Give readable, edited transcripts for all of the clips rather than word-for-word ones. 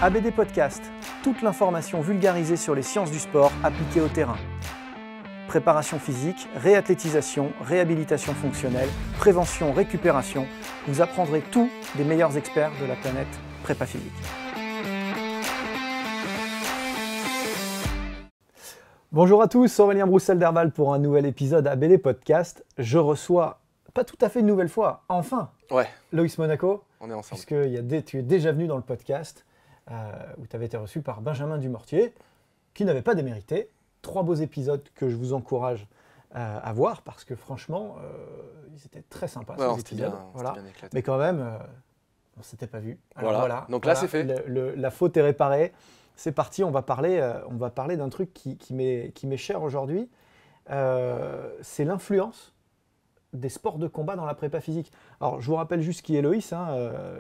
ABD Podcast, toute l'information vulgarisée sur les sciences du sport appliquées au terrain. Préparation physique, réathlétisation, réhabilitation fonctionnelle, prévention, récupération, vous apprendrez tout des meilleurs experts de la planète prépa physique. Bonjour à tous, Aurélien Broussel-Derval pour un nouvel épisode ABD Podcast. Je reçois, pas tout à fait une nouvelle fois, enfin, Loïs Monaco. On est ensemble. Puisque tu es déjà venu dans le podcast où tu avais été reçu par Benjamin Dumortier, qui n'avait pas démérité. 3 beaux épisodes que je vous encourage à voir parce que franchement, ils étaient très sympas ces épisodes. Voilà. Mais quand même, on ne s'était pas vu. Alors, voilà. Donc là, c'est fait. La faute est réparée. C'est parti, on va parler d'un truc qui m'est cher aujourd'hui. C'est l'influence des sports de combat dans la prépa physique. Alors, je vous rappelle juste qui est Loïs.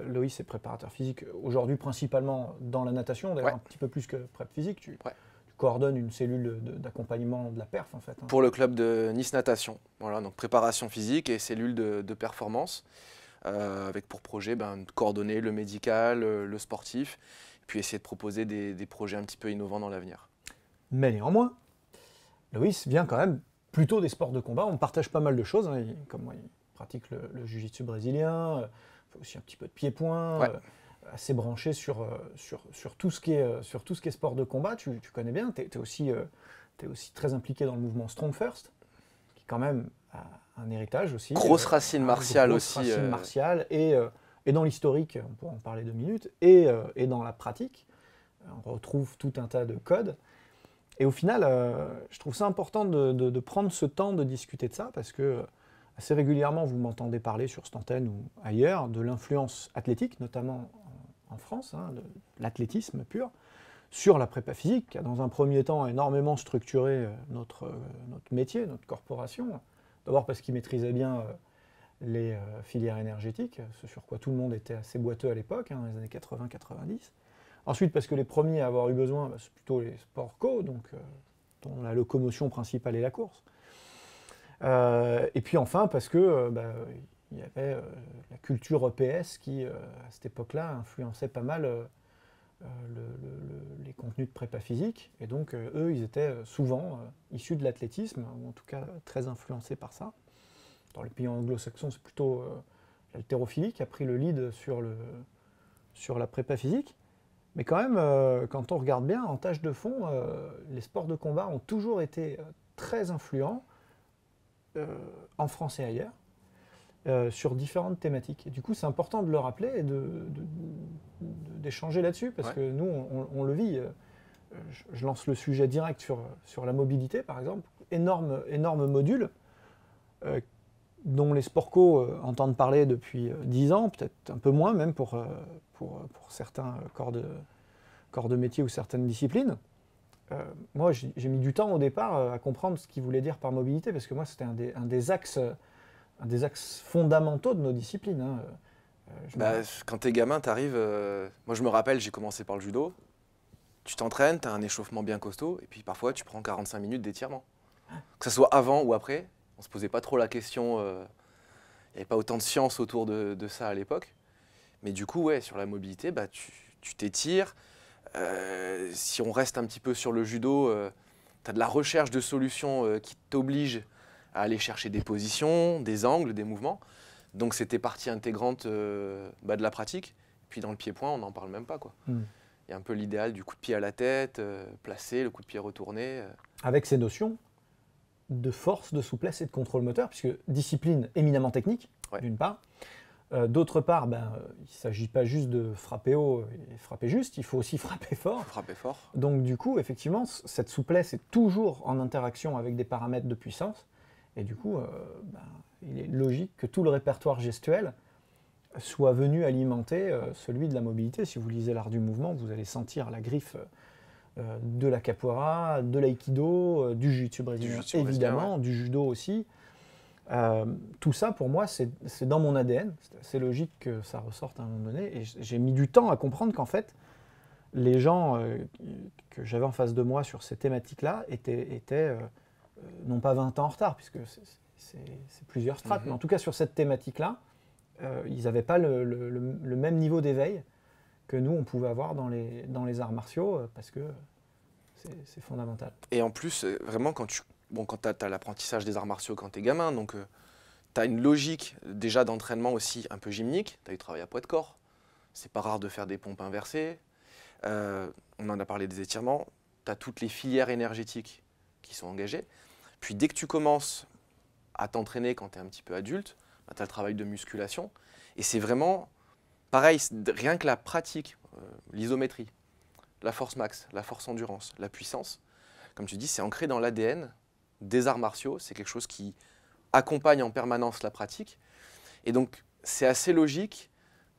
Loïs est préparateur physique aujourd'hui principalement dans la natation, d'ailleurs un petit peu plus que prep physique. Tu coordonnes une cellule d'accompagnement de la perf en fait. Pour le club de Nice Natation. Voilà, donc préparation physique et cellule de performance, avec pour projet de coordonner le médical, le sportif, et puis essayer de proposer des projets un petit peu innovants dans l'avenir. Mais néanmoins, Loïs vient quand même plutôt des sports de combat. On partage pas mal de choses. Comme moi, il pratique le jiu-jitsu brésilien, fait aussi un petit peu de pied-point, assez branché sur tout ce qui est sport de combat. Tu connais bien. Tu es aussi très impliqué dans le mouvement Strong First, qui quand même a un héritage aussi. Grosse racine martiale aussi. Grosse racine martiale et dans l'historique, on pourra en parler 2 minutes, et dans la pratique. On retrouve tout un tas de codes. Et au final, je trouve ça important de prendre ce temps de discuter de ça, parce que assez régulièrement, vous m'entendez parler sur cette antenne ou ailleurs de l'influence athlétique, notamment en France, de l'athlétisme pur, sur la prépa physique, qui a dans un premier temps énormément structuré notre métier, notre corporation. D'abord parce qu'ils maîtrisaient bien les filières énergétiques, ce sur quoi tout le monde était assez boiteux à l'époque, dans les années 80-90. Ensuite, parce que les premiers à avoir eu besoin, c'est plutôt les sports co, donc dont la locomotion principale est la course. Et puis enfin, parce que il y avait la culture EPS qui, à cette époque-là, influençait pas mal les contenus de prépa physique. Et donc, eux, ils étaient souvent issus de l'athlétisme, ou en tout cas très influencés par ça. Dans les pays anglo-saxons, c'est plutôt l'haltérophilie qui a pris le lead sur la prépa physique. Mais quand même, quand on regarde bien, en tâche de fond, les sports de combat ont toujours été très influents, en France et ailleurs, sur différentes thématiques. Et du coup, c'est important de le rappeler et d'échanger là-dessus, parce que nous, on le vit. Je lance le sujet direct sur la mobilité, par exemple. Énorme module, dont les sports co entendent parler depuis 10 ans, peut-être un peu moins même pour certains corps de métier ou certaines disciplines. Moi, j'ai mis du temps au départ à comprendre ce qu'il voulait dire par mobilité, parce que moi, c'était un des axes fondamentaux de nos disciplines. Quand t'es gamin, t'arrives... moi, je me rappelle, j'ai commencé par le judo. Tu t'entraînes, t'as un échauffement bien costaud, et puis parfois, tu prends 45 minutes d'étirement. Que ce soit avant ou après, on se posait pas trop la question. Il n'y avait pas autant de science autour de ça à l'époque. Mais du coup, sur la mobilité, tu t'étires. Si on reste un petit peu sur le judo, tu as de la recherche de solutions qui t'obligent à aller chercher des positions, des angles, des mouvements. Donc c'était partie intégrante de la pratique. Puis dans le pied-point, on n'en parle même pas. Il y a un peu l'idéal du coup de pied à la tête, placé, le coup de pied retourné. Avec ces notions de force, de souplesse et de contrôle moteur, puisque discipline éminemment technique, d'une part. D'autre part, il ne s'agit pas juste de frapper haut et frapper juste, il faut aussi frapper fort. Donc du coup, effectivement, cette souplesse est toujours en interaction avec des paramètres de puissance. Et du coup, il est logique que tout le répertoire gestuel soit venu alimenter celui de la mobilité. Si vous lisez l'art du mouvement, vous allez sentir la griffe de la capoeira, de l'aïkido, du jiu-jitsu brésilien évidemment, du judo aussi. Tout ça, pour moi, c'est dans mon ADN. C'est assez logique que ça ressorte à un moment donné. Et j'ai mis du temps à comprendre qu'en fait, les gens que j'avais en face de moi sur ces thématiques-là étaient non pas 20 ans en retard, puisque c'est plusieurs strates, mais en tout cas sur cette thématique-là, ils n'avaient pas le même niveau d'éveil que nous, on pouvait avoir dans les arts martiaux, parce que c'est fondamental. Et en plus, vraiment, quand tu as l'apprentissage des arts martiaux quand tu es gamin, donc tu as une logique déjà d'entraînement aussi un peu gymnique, tu as eu travail à poids de corps, c'est pas rare de faire des pompes inversées, on en a parlé des étirements, tu as toutes les filières énergétiques qui sont engagées. Puis dès que tu commences à t'entraîner quand tu es un petit peu adulte, bah, tu as le travail de musculation. Et c'est vraiment pareil, rien que la pratique, l'isométrie, la force max, la force endurance, la puissance, comme tu dis, c'est ancré dans l'ADN des arts martiaux. C'est quelque chose qui accompagne en permanence la pratique. Et donc, c'est assez logique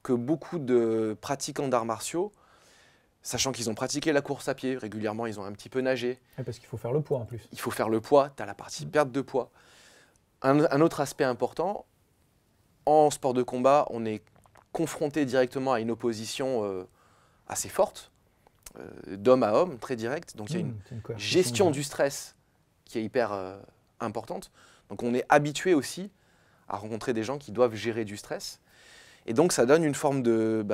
que beaucoup de pratiquants d'arts martiaux, sachant qu'ils ont pratiqué la course à pied régulièrement, ils ont un petit peu nagé. Ouais, parce qu'il faut faire le poids en plus. Il faut faire le poids, tu as la partie perte de poids. Un autre aspect important, en sport de combat, on est confronté directement à une opposition assez forte, d'homme à homme, très directe. Donc il y a une gestion du stress qui est hyper importante. Donc on est habitué aussi à rencontrer des gens qui doivent gérer du stress. Et donc ça donne une forme de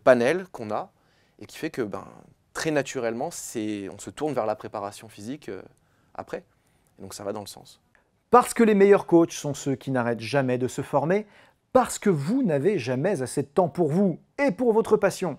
panel qu'on a et qui fait que très naturellement, on se tourne vers la préparation physique après. Et donc ça va dans le sens. Parce que les meilleurs coachs sont ceux qui n'arrêtent jamais de se former, parce que vous n'avez jamais assez de temps pour vous et pour votre passion,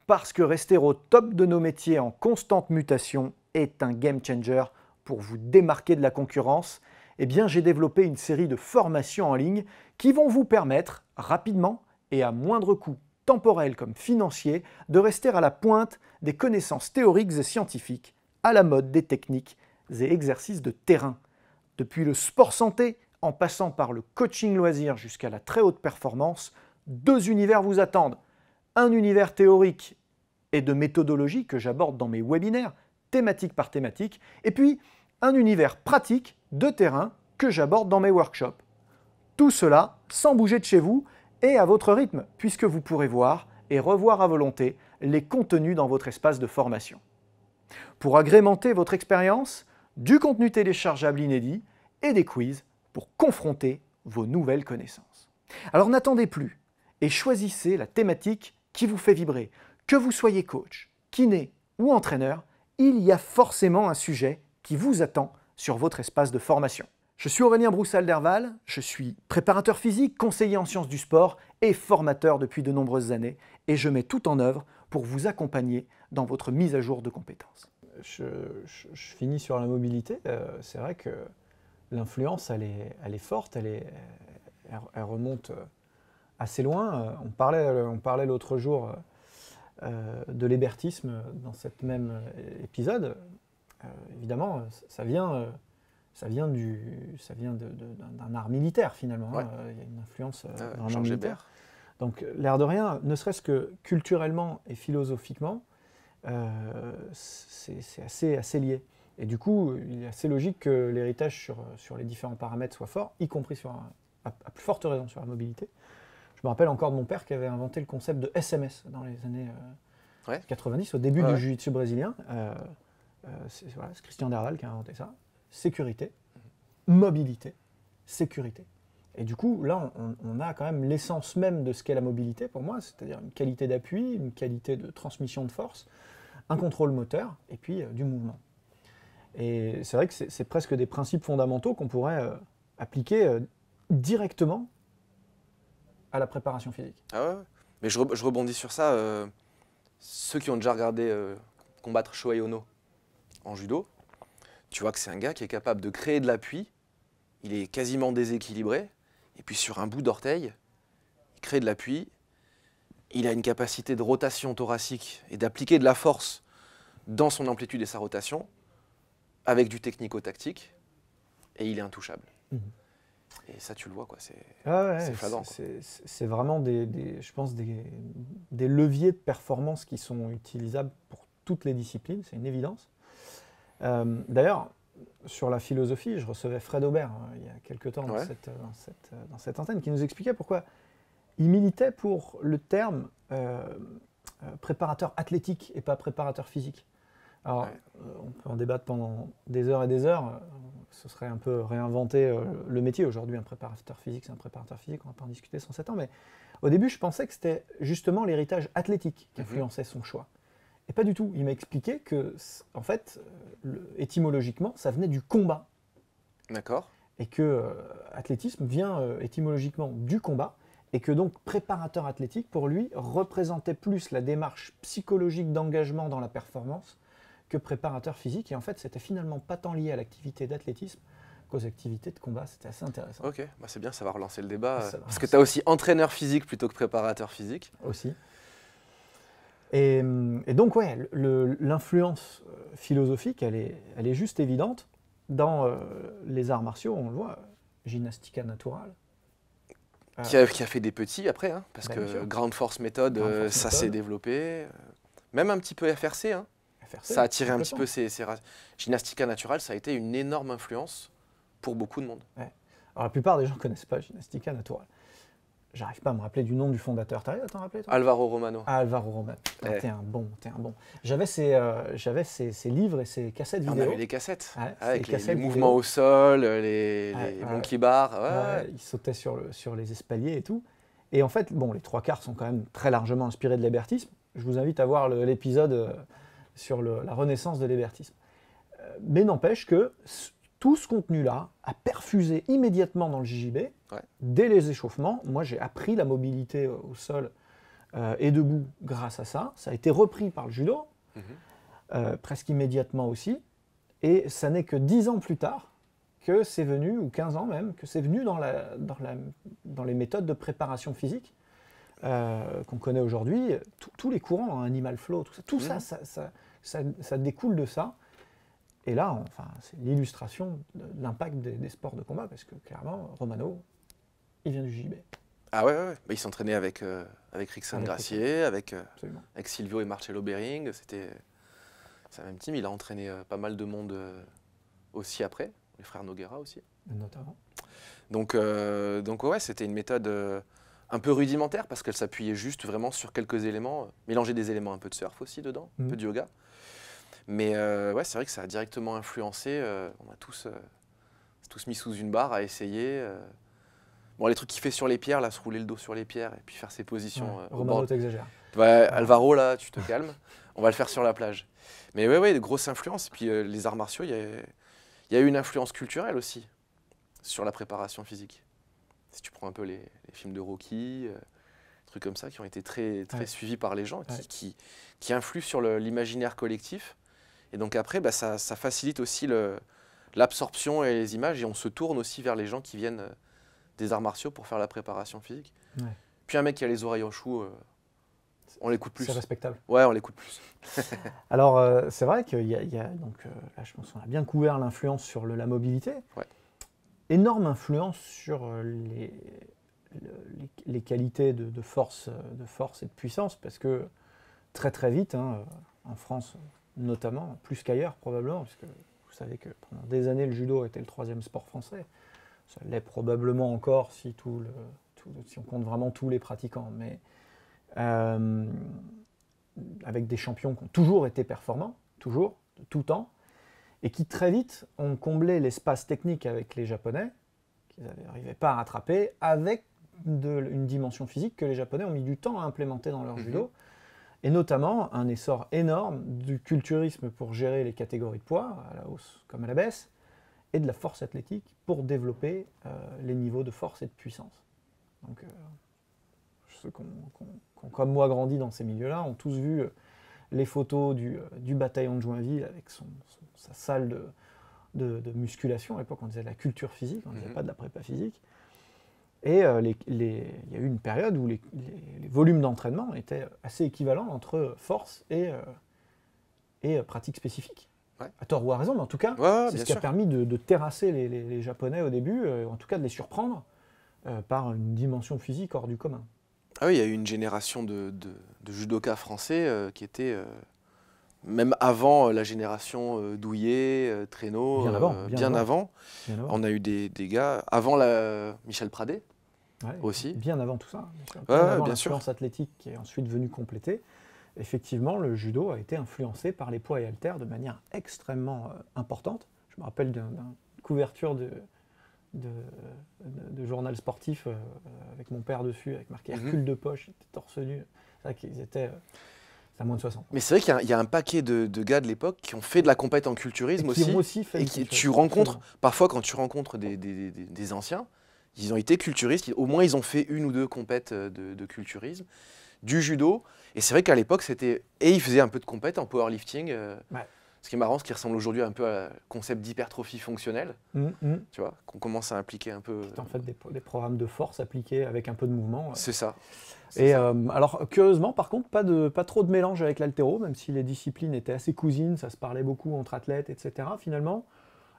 parce que rester au top de nos métiers en constante mutation est un game changer pour vous démarquer de la concurrence, eh bien j'ai développé une série de formations en ligne qui vont vous permettre rapidement et à moindre coût temporel comme financier de rester à la pointe des connaissances théoriques et scientifiques, à la mode des techniques et exercices de terrain. Depuis le sport santé, en passant par le coaching loisir jusqu'à la très haute performance, 2 univers vous attendent. Un univers théorique et de méthodologie que j'aborde dans mes webinaires, thématique par thématique, et puis un univers pratique de terrain que j'aborde dans mes workshops. Tout cela sans bouger de chez vous et à votre rythme, puisque vous pourrez voir et revoir à volonté les contenus dans votre espace de formation. Pour agrémenter votre expérience, du contenu téléchargeable inédit et des quiz pour confronter vos nouvelles connaissances. Alors n'attendez plus et choisissez la thématique qui vous fait vibrer. Que vous soyez coach, kiné ou entraîneur, il y a forcément un sujet qui vous attend sur votre espace de formation. Je suis Aurélien Broussal-Derval, je suis préparateur physique, conseiller en sciences du sport et formateur depuis de nombreuses années et je mets tout en œuvre pour vous accompagner dans votre mise à jour de compétences. Je finis sur la mobilité. C'est vrai que l'influence, elle est forte, elle remonte assez loin. On parlait l'autre jour de l'hébertisme dans cet même épisode. Évidemment, ça vient d'un art militaire finalement. Ouais. Il y a une influence vraiment Georges militaire. Hébert. Donc l'air de rien, ne serait-ce que culturellement et philosophiquement, c'est assez lié. Et du coup, il est assez logique que l'héritage sur les différents paramètres soit fort, y compris à plus forte raison sur la mobilité. Je me rappelle encore de mon père qui avait inventé le concept de SMS dans les années 90, au début du jiu-jitsu brésilien. C'est Christian Derval qui a inventé ça. Sécurité, mobilité, sécurité. Et du coup, là, on a quand même l'essence même de ce qu'est la mobilité pour moi, c'est-à-dire une qualité d'appui, une qualité de transmission de force, un contrôle moteur et puis du mouvement. Et c'est vrai que c'est presque des principes fondamentaux qu'on pourrait appliquer directement à la préparation physique. Ah ouais. Mais je rebondis sur ça. Ceux qui ont déjà regardé combattre Shohei Ono en judo, tu vois que c'est un gars qui est capable de créer de l'appui, il est quasiment déséquilibré, et puis sur un bout d'orteil, il crée de l'appui, il a une capacité de rotation thoracique et d'appliquer de la force dans son amplitude et sa rotation, avec du technico-tactique, et il est intouchable. Et ça, tu le vois, quoi. C'est flagrant. C'est vraiment je pense des leviers de performance qui sont utilisables pour toutes les disciplines, c'est une évidence. D'ailleurs, sur la philosophie, je recevais Fred Aubert il y a quelques temps dans cette antenne qui nous expliquait pourquoi il militait pour le terme préparateur athlétique et pas préparateur physique. Alors, on peut en débattre pendant des heures et des heures. ce serait un peu réinventer le métier. Aujourd'hui, un préparateur physique, c'est un préparateur physique, on va pas en discuter sans s'étendre, mais au début, je pensais que c'était justement l'héritage athlétique qui influençait son choix. Et pas du tout. Il m'a expliqué que, en fait, étymologiquement, ça venait du combat. D'accord. Et que athlétisme vient étymologiquement du combat, et que donc préparateur athlétique, pour lui, représentait plus la démarche psychologique d'engagement dans la performance que préparateur physique. Et en fait, c'était finalement pas tant lié à l'activité d'athlétisme qu'aux activités de combat. C'était assez intéressant. Ok, bah c'est bien, ça va relancer le débat. Ça va Parce que tu as aussi entraîneur physique plutôt que préparateur physique. Aussi. Et donc, ouais, l'influence philosophique, elle est juste évidente. Dans les arts martiaux, on le voit, Gymnastica Naturale. Qui a fait des petits après, hein, parce que sûr. Ground Force Method, ça s'est développé. Même un petit peu FRC, hein. FRC, Ça a attiré un petit complètement. peu ces Gymnastica Naturale, ça a été une énorme influence pour beaucoup de monde. Ouais. Alors, la plupart des gens ne connaissent pas Gymnastica Naturale. J'arrive pas à me rappeler du nom du fondateur. T'arrives à t'en rappeler, toi? Alvaro Romano. Alvaro Romano. Ouais. T'es un bon. J'avais ses livres et ses cassettes On vidéo. avait les cassettes, Ouais, avec les les cassettes mouvements vidéo. au sol, les monkey bars. Ouais. Il sautait sur les espaliers et tout. Et en fait, bon, les trois quarts sont quand même très largement inspirés de l'hébertisme. Je vous invite à voir l'épisode sur la renaissance de l'hébertisme. Mais n'empêche que tout ce contenu-là a perfusé immédiatement dans le JJB. Ouais. Dès les échauffements, moi j'ai appris la mobilité au sol et debout grâce à ça. Ça a été repris par le judo, presque immédiatement aussi. Et ça n'est que 10 ans plus tard que c'est venu, ou 15 ans même, que c'est venu dans les méthodes de préparation physique qu'on connaît aujourd'hui. Tous les courants, hein, Animal Flow, tout ça, ça découle de ça. Et là, enfin, c'est l'illustration de l'impact des sports de combat, parce que clairement, Romano, il vient du JB. Ah ouais. Bah, il s'entraînait avec Rickson Gracier, avec Silvio et Marcello Bering. C'est un même team. Il a entraîné pas mal de monde aussi après, les frères Noguera aussi. Notamment. Donc ouais, c'était une méthode un peu rudimentaire parce qu'elle s'appuyait juste vraiment sur quelques éléments, mélanger des éléments un peu de surf aussi dedans, un peu de yoga. Mais ouais, c'est vrai que ça a directement influencé. On a tous mis sous une barre à essayer. Bon, les trucs qu'il fait sur les pierres, là, se rouler le dos sur les pierres et puis faire ses positions. Romano, t'exagères. Ouais, Alvaro, là, tu te calmes. On va le faire sur la plage. Mais ouais, de grosses influences. Et puis les arts martiaux, il y a eu une influence culturelle aussi sur la préparation physique. Si tu prends un peu les films de Rocky, trucs comme ça qui ont été très suivis par les gens, qui influent sur l'imaginaire collectif. Et donc après, bah, ça facilite aussi l'absorption et les images, et on se tourne aussi vers les gens qui viennent des arts martiaux pour faire la préparation physique. Ouais. Puis un mec qui a les oreilles en chou, on l'écoute plus. C'est respectable. Ouais, on l'écoute plus. Alors, c'est vrai qu'il y a donc, là, je pense qu'on a bien couvert l'influence sur la mobilité. Ouais. Énorme influence sur les qualités de force et de puissance, parce que très très vite, hein, en France notamment, plus qu'ailleurs probablement, puisque vous savez que pendant des années le judo était le 3e sport français. Ça l'est probablement encore si on compte vraiment tous les pratiquants, mais avec des champions qui ont toujours été performants, toujours, de tout temps, et qui très vite ont comblé l'espace technique avec les Japonais, qu'ils n'arrivaient pas à rattraper, avec une dimension physique que les Japonais ont mis du temps à implémenter dans leur judo, et notamment un essor énorme du culturisme pour gérer les catégories de poids, à la hausse comme à la baisse, et de la force athlétique pour développer les niveaux de force et de puissance. Donc, ceux qui ont comme moi grandi dans ces milieux-là ont tous vu les photos du bataillon de Joinville avec sa salle de musculation. À l'époque, on disait de la culture physique, on ne disait pas de la prépa physique. Et il y a eu une période où les volumes d'entraînement étaient assez équivalents entre force et pratique spécifique. Ouais. À tort ou à raison, mais en tout cas, c'est ce qui a permis de terrasser les Japonais au début, en tout cas de les surprendre par une dimension physique hors du commun. Ah oui, il y a eu une génération de judokas français qui était, même avant la génération Douillet, Traîneau, bien avant. On a eu des gars, avant Michel Pradet aussi. Bien avant tout ça. Bien avant sûr. L'influence athlétique qui est ensuite venue compléter. Effectivement, le judo a été influencé par les poids et haltères de manière extrêmement importante. Je me rappelle d'une couverture de journal sportif avec mon père dessus, avec marqué Hercule de poche, il était torse nu. C'est vrai qu'ils étaient à moins de 60. Mais c'est vrai qu'il y a un paquet de gars de l'époque qui ont fait de la compète en culturisme qui aussi. ont aussi fait Et du qui, culturisme, tu rencontres, absolument. parfois quand tu rencontres des anciens, ils ont été culturistes, au moins ils ont fait une ou deux compètes de culturisme, du judo. Et c'est vrai qu'à l'époque, c'était. Et ils faisaient un peu de compète en powerlifting. Ouais. Ce qui est marrant, ce qui ressemble aujourd'hui un peu à un concept d'hypertrophie fonctionnelle, tu vois, qu'on commence à impliquer un peu. C'est en fait des programmes de force appliqués avec un peu de mouvement. C'est ça. Et alors, curieusement, par contre, pas trop de mélange avec l'haltéro, même si les disciplines étaient assez cousines, ça se parlait beaucoup entre athlètes, etc. Finalement,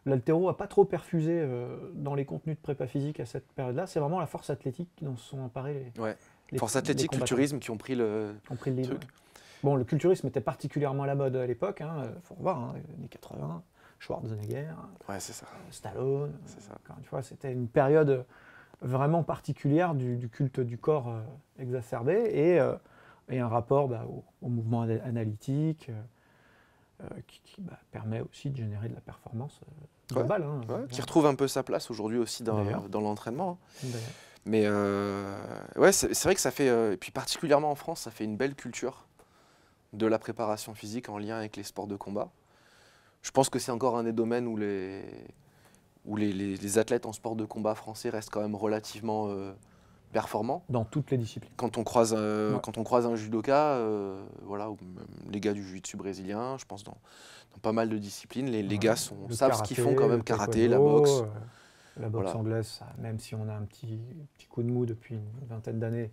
l'haltéro n'a pas trop perfusé dans les contenus de prépa physique à cette période-là. C'est vraiment la force athlétique dont se sont emparés Force athlétique, culturisme qui ont pris le lead. truc. Ouais. Bon, le culturisme était particulièrement à la mode à l'époque, faut revoir, les années 80, Schwarzenegger, C'est ça. Stallone. C'est ça. Encore une fois, c'était une période vraiment particulière du culte du corps exacerbé et un rapport au mouvement analytique qui permet aussi de générer de la performance globale. Qui retrouve un peu sa place aujourd'hui aussi dans l'entraînement. Mais c'est vrai que ça fait, et puis particulièrement en France, ça fait une belle culture de la préparation physique en lien avec les sports de combat. Je pense que c'est encore un des domaines où les athlètes en sport de combat français restent quand même relativement performants. Dans toutes les disciplines. Quand on croise un judoka, ou même les gars du jiu-jitsu brésilien, je pense dans pas mal de disciplines, les gars savent ce qu'ils font quand même, karaté, la boxe. La boxe anglaise, même si on a un petit coup de mou depuis une vingtaine d'années,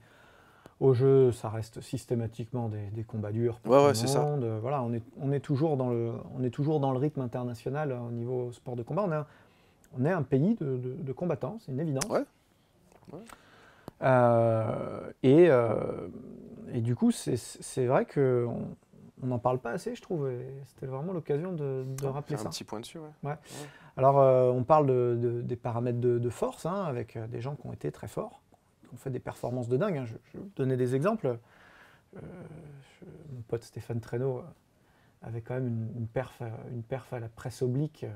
au jeu, ça reste systématiquement des combats durs pour tout le monde. Voilà, on est toujours dans le rythme international au niveau sport de combat. On est un pays de combattants, c'est une évidence. Et du coup, c'est vrai qu'on n'en parle pas assez, je trouve. C'était vraiment l'occasion de rappeler ça. Un petit point dessus, Alors, on parle des paramètres de force, avec des gens qui ont été très forts, qui ont fait des performances de dingue. Je vais vous donner des exemples. Mon pote Stéphane Traîneau avait quand même une perf à la presse oblique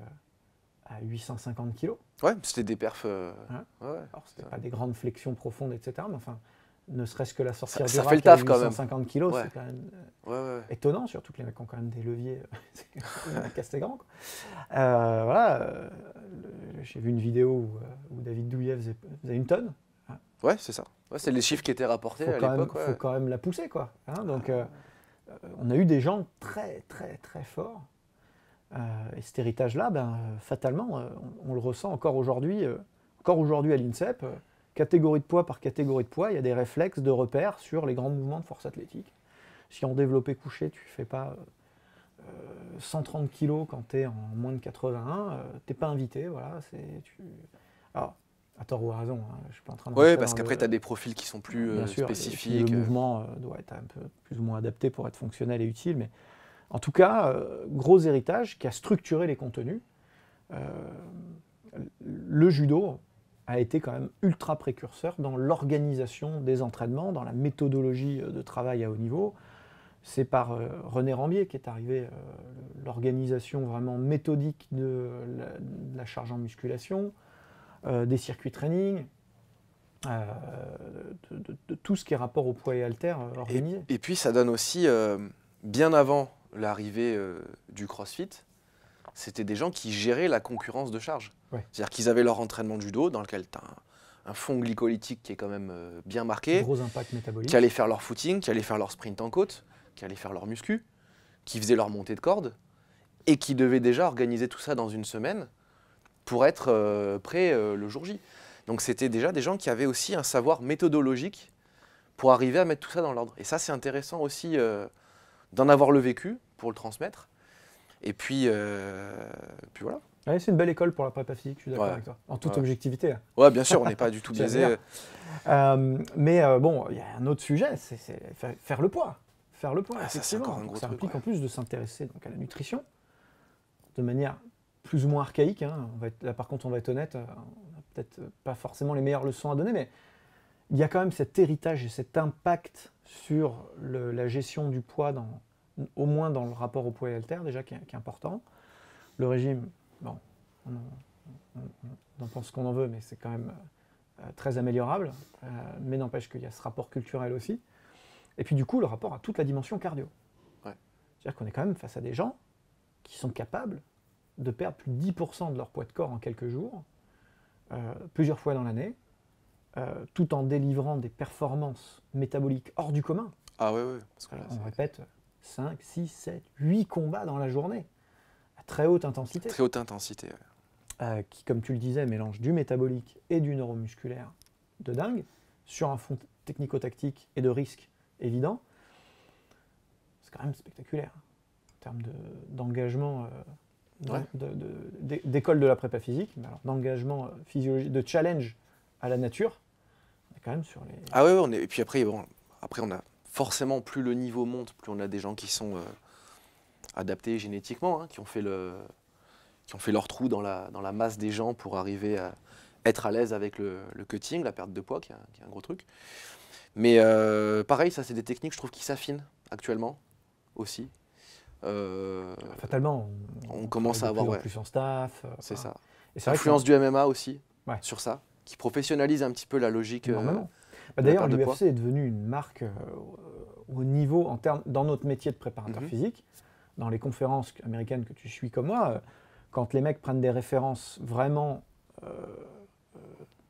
à 850 kg. Ouais, c'était des perfs. Alors, c'était pas des grandes flexions profondes, etc. Mais enfin, ne serait-ce que la sortir du ça rack fait le taf à quand même. 850 kg, c'est quand même étonnant, surtout que les mecs ont quand même des leviers assez grands. J'ai vu une vidéo où David Douillet faisait une tonne. Ouais, c'est ça. C'est les chiffres qui étaient rapportés à l'époque. Il faut quand même la pousser, quoi. Donc, on a eu des gens très, très, très forts. Et cet héritage-là, fatalement, on le ressent encore aujourd'hui à l'INSEP. Catégorie de poids par catégorie de poids, il y a des réflexes de repères sur les grands mouvements de force athlétique. Si en développé couché, tu ne fais pas 130 kg quand tu es en moins de 81, tu n'es pas invité. Voilà, Alors, à tort ou à raison, je ne suis pas en train de... Oui, parce qu'après, tu as des profils qui sont plus spécifiques. Et le mouvement doit être un peu plus ou moins adapté pour être fonctionnel et utile. Mais en tout cas, gros héritage qui a structuré les contenus. Le judo a été quand même ultra précurseur dans l'organisation des entraînements, dans la méthodologie de travail à haut niveau. C'est par René Rambier qui est arrivé l'organisation vraiment méthodique de la charge en musculation, des circuits training, de tout ce qui est rapport au poids et haltères organisé. Et puis ça donne aussi, bien avant l'arrivée du CrossFit, c'était des gens qui géraient la concurrence de charge. C'est-à-dire qu'ils avaient leur entraînement de judo dans lequel tu as un fond glycolytique qui est quand même bien marqué, gros impact métabolique, qui allaient faire leur footing, qui allaient faire leur sprint en côte, qui allaient faire leur muscu, qui faisaient leur montée de corde et qui devaient déjà organiser tout ça dans une semaine pour être prêts le jour J. Donc c'était déjà des gens qui avaient aussi un savoir méthodologique pour arriver à mettre tout ça dans l'ordre. Et ça, c'est intéressant aussi d'en avoir le vécu pour le transmettre. Et puis voilà. Ouais, c'est une belle école pour la prépa physique, je suis d'accord avec toi. En toute objectivité. Ouais, bien sûr, on n'est pas du tout biaisé. Mais bon, il y a un autre sujet, c'est faire le poids. Faire le poids, ça, c'est encore un gros ça truc, implique en plus de s'intéresser à la nutrition de manière plus ou moins archaïque. Là, par contre, on va être honnête, on n'a peut-être pas forcément les meilleures leçons à donner, mais il y a quand même cet héritage et cet impact sur la gestion du poids, au moins dans le rapport au poids et haltère, déjà, qui est important. Le régime, bon, on en pense ce qu'on en veut, mais c'est quand même très améliorable. Mais n'empêche qu'il y a ce rapport culturel aussi. Et puis du coup, le rapport à toute la dimension cardio. Ouais. C'est-à-dire qu'on est quand même face à des gens qui sont capables de perdre plus de 10% de leur poids de corps en quelques jours, plusieurs fois dans l'année, tout en délivrant des performances métaboliques hors du commun. Ah ouais, ouais. Parce que là, On répète 5, 6, 7, 8 combats dans la journée, à très haute intensité. très haute intensité. Ouais. Qui, comme tu le disais, mélange du métabolique et du neuromusculaire de dingue, sur un fond technico-tactique et de risque évident. C'est quand même spectaculaire en termes d'engagement, Ouais. d'école de la prépa physique, mais alors d'engagement physiologique, de challenge à la nature. On est quand même sur les... Ah ouais, ouais, et puis après, bon, après, on a forcément, plus le niveau monte, plus on a des gens qui sont adaptés génétiquement, hein, qui ont fait leur trou dans la masse des gens pour arriver à être à l'aise avec le cutting, la perte de poids, qui est un gros truc. Mais pareil, ça c'est des techniques, je trouve, qui s'affinent actuellement aussi. Fatalement, on commence à avoir... de plus en plus en staff. C'est ça. Et c'est vrai que L'influence du MMA aussi, ouais. sur ça, qui professionnalise un petit peu la logique. Normalement. D'ailleurs, de l'UFC est devenu une marque au niveau, dans notre métier de préparateur physique, dans les conférences américaines que tu suis comme moi, quand les mecs prennent des références vraiment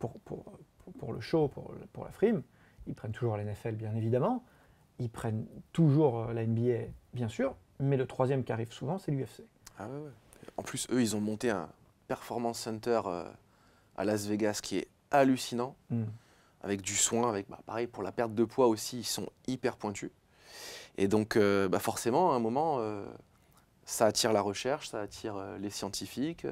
pour le show, pour la frime, ils prennent toujours la NFL bien évidemment, ils prennent toujours la NBA bien sûr, mais le troisième qui arrive souvent c'est l'UFC. Ah ouais, ouais. En plus, eux, ils ont monté un performance center à Las Vegas qui est hallucinant, avec du soin, avec pareil pour la perte de poids aussi, ils sont hyper pointus. Et donc forcément, à un moment, ça attire la recherche, ça attire les scientifiques,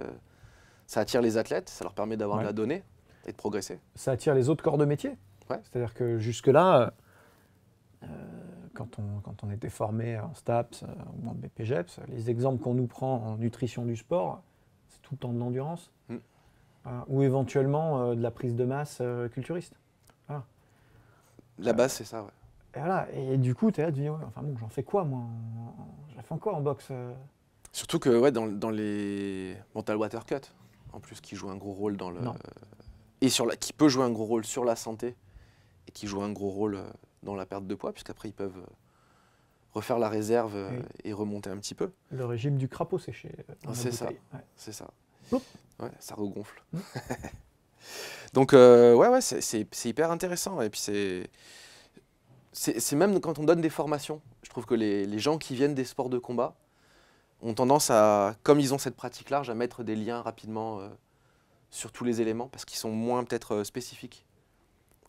ça attire les athlètes, ça leur permet d'avoir de la donnée et de progresser. Ça attire les autres corps de métier. Ouais. C'est-à-dire que jusque-là, quand on était formé en STAPS ou en BPGEPS, les exemples qu'on nous prend en nutrition du sport, c'est tout le temps de l'endurance, ou éventuellement de la prise de masse culturiste. Voilà. La base, c'est ça, ouais. Et, voilà. Et du coup, tu es là, tu dis, ouais, enfin bon, j'en fais quoi, moi J'en fais quoi en boxe Surtout que ouais, dans les... Bon, t'as le water cut, en plus, qui joue un gros rôle dans le... Et qui peut jouer un gros rôle sur la santé, et qui joue un gros rôle dans la perte de poids, puisqu'après, ils peuvent refaire la réserve et remonter un petit peu. Le régime du crapaud séché. C'est ça, ouais. C'est ça. Ploup. Ouais, ça regonfle. Donc, ouais, c'est hyper intéressant. Et puis, c'est même quand on donne des formations, je trouve que les gens qui viennent des sports de combat ont tendance à, comme ils ont cette pratique large, à mettre des liens rapidement sur tous les éléments, parce qu'ils sont moins peut-être spécifiques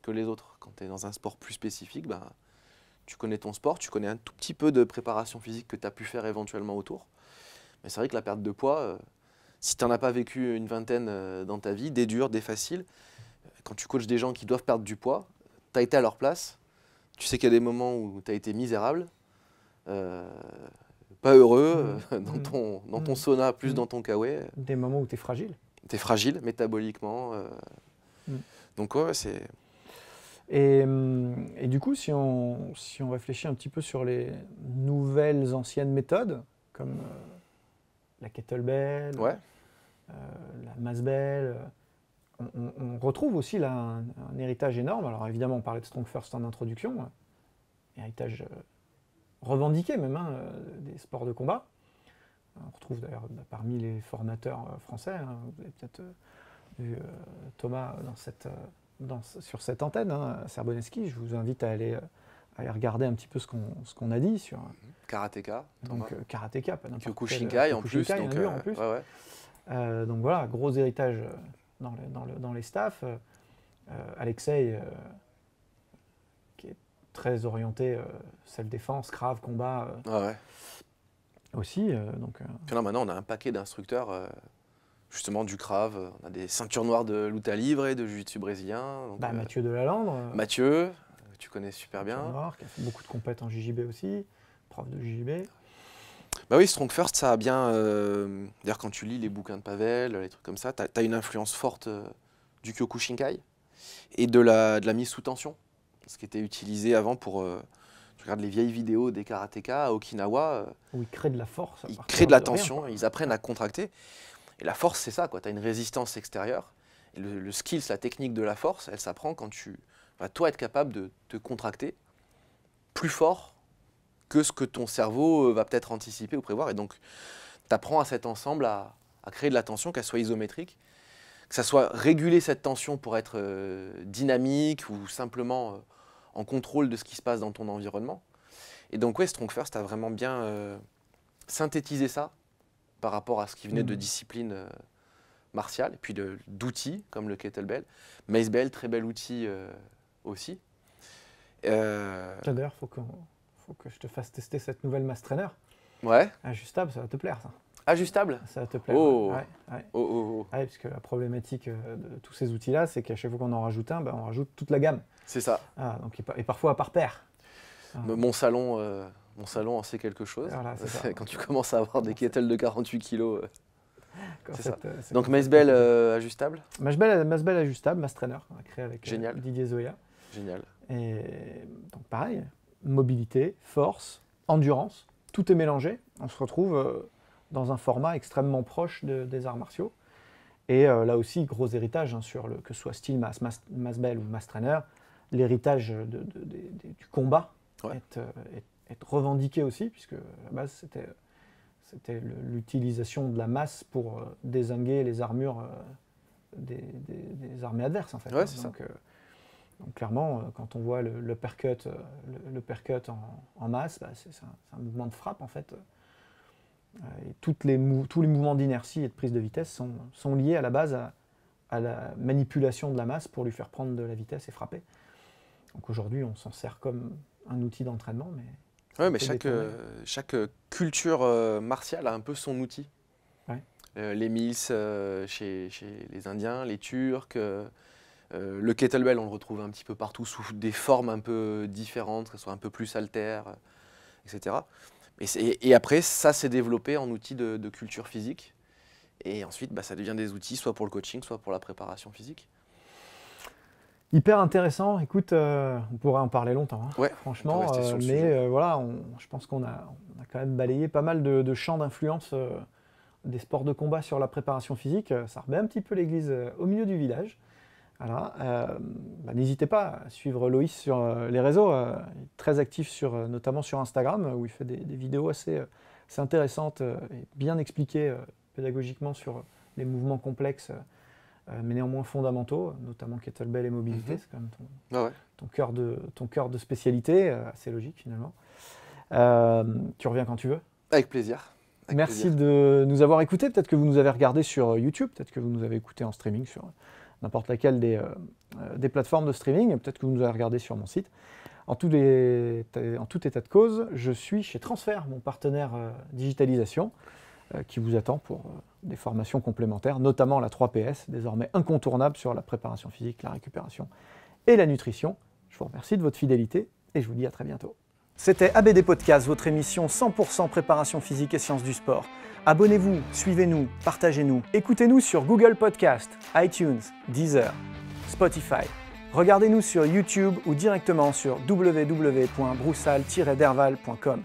que les autres. Quand tu es dans un sport plus spécifique, tu connais ton sport, tu connais un tout petit peu de préparation physique que tu as pu faire éventuellement autour. Mais c'est vrai que la perte de poids, si tu n'en as pas vécu une vingtaine dans ta vie, des durs, des faciles, quand tu coaches des gens qui doivent perdre du poids, tu as été à leur place, tu sais qu'il y a des moments où tu as été misérable, pas heureux, dans ton sauna, plus dans ton kawaii. Des moments où tu es fragile. Tu es fragile métaboliquement. Donc ouais, c'est... Et du coup, si on réfléchit un petit peu sur les nouvelles anciennes méthodes, comme la kettlebell, la mass bell, on retrouve aussi là un héritage énorme. Alors évidemment, on parlait de Strong First en introduction, héritage revendiqué même des sports de combat. On retrouve d'ailleurs parmi les formateurs français, vous avez peut-être vu Thomas sur cette antenne, Serboneski. Je vous invite à aller regarder un petit peu ce qu'on a dit sur Karatéka. Donc karatéka, pas n'importe quel. Kyokushinkai en plus. Donc, en plus. Donc voilà, gros héritage dans les staffs. Alexei, qui est très orienté self-défense, Krav, combat. Aussi. Puis là, maintenant, on a un paquet d'instructeurs, justement du Krav. On a des ceintures noires de lutte livre et de jiu-jitsu brésilien. Donc, Mathieu Delalandre. Mathieu, tu connais super bien. Noir, qui a fait beaucoup de compètes en JJB aussi, prof de JJB. Bah oui, Strong First, ça a bien... D'ailleurs, quand tu lis les bouquins de Pavel, les trucs comme ça, tu as une influence forte du Kyokushinkai et de la mise sous tension, ce qui était utilisé avant pour... tu regardes les vieilles vidéos des karatékas à Okinawa. Où ils créent de la force. Ils créent de la tension, ils apprennent à contracter. Et la force, c'est ça, tu as une résistance extérieure. Et le skills, la technique de la force, elle s'apprend quand tu vas, toi, être capable de te contracter plus fort que ce que ton cerveau va peut-être anticiper ou prévoir. Et donc, tu apprends à cet ensemble à créer de la tension, qu'elle soit isométrique, que ça soit réguler cette tension pour être dynamique ou simplement en contrôle de ce qui se passe dans ton environnement. Et donc, ouais, Strong First a vraiment bien synthétisé ça par rapport à ce qui venait de disciplines martiales, et puis d'outils comme le kettlebell. Mace Bell, très bel outil aussi. D'ailleurs, faut que je te fasse tester cette nouvelle Mass Trainer. Ouais. Ajustable, ça va te plaire, ça. Ajustable? Ça va te plaire. Oh. Ouais. Oh. Ouais, parce que la problématique de tous ces outils-là, c'est qu'à chaque fois qu'on en rajoute un, on rajoute toute la gamme. C'est ça. Donc, et parfois par paire. Mon salon en sait quelque chose. Voilà, quand tu commences à avoir des kettles de 48 kilos. C'est ça. Donc Mace Mace Bell ajustable? Mace Bell ajustable, Mass Trainer, créé avec Didier Zoya. Génial. Et donc pareil, mobilité, force, endurance, tout est mélangé. On se retrouve dans un format extrêmement proche des arts martiaux. Et là aussi, gros héritage sur que ce soit style Mace Bell ou Mass Trainer, l'héritage du combat est revendiqué aussi, puisque à la base c'était l'utilisation de la masse pour dézinguer les armures des armées adverses en fait. Ouais, c'est ça. Donc clairement, quand on voit le uppercut en masse, c'est un mouvement de frappe en fait. Et tous les mouvements d'inertie et de prise de vitesse sont liés à la base à la manipulation de la masse pour lui faire prendre de la vitesse et frapper. Donc aujourd'hui, on s'en sert comme un outil d'entraînement, mais... Oui, mais chaque culture martiale a un peu son outil. Ouais. Les Mills chez les Indiens, les Turcs, le kettlebell, on le retrouve un petit peu partout sous des formes un peu différentes, que ce soit un peu plus haltère, etc. Et après, ça s'est développé en outil de culture physique. Et ensuite, ça devient des outils soit pour le coaching, soit pour la préparation physique. Hyper intéressant. Écoute, on pourrait en parler longtemps, hein, ouais, franchement. Mais voilà, je pense qu'on a quand même balayé pas mal de champs d'influence des sports de combat sur la préparation physique. Ça remet un petit peu l'église au milieu du village. Voilà. N'hésitez pas à suivre Loïs sur les réseaux. Il est très actif notamment sur Instagram, où il fait des vidéos assez intéressantes et bien expliquées pédagogiquement sur les mouvements complexes. Mais néanmoins fondamentaux, notamment kettlebell et mobilité, c'est quand même ton cœur de spécialité, assez logique finalement. Tu reviens quand tu veux. Avec plaisir. Merci de nous avoir écoutés. Peut-être que vous nous avez regardé sur YouTube, peut-être que vous nous avez écoutés en streaming sur n'importe laquelle des plateformes de streaming, peut-être que vous nous avez regardé sur mon site. En tout état de cause, je suis chez Transfert, mon partenaire digitalisation, qui vous attend pour des formations complémentaires, notamment la 3PS, désormais incontournable sur la préparation physique, la récupération et la nutrition. Je vous remercie de votre fidélité et je vous dis à très bientôt. C'était ABD Podcast, votre émission 100% préparation physique et sciences du sport. Abonnez-vous, suivez-nous, partagez-nous. Écoutez-nous sur Google Podcast, iTunes, Deezer, Spotify. Regardez-nous sur YouTube ou directement sur www.broussal-derval.com.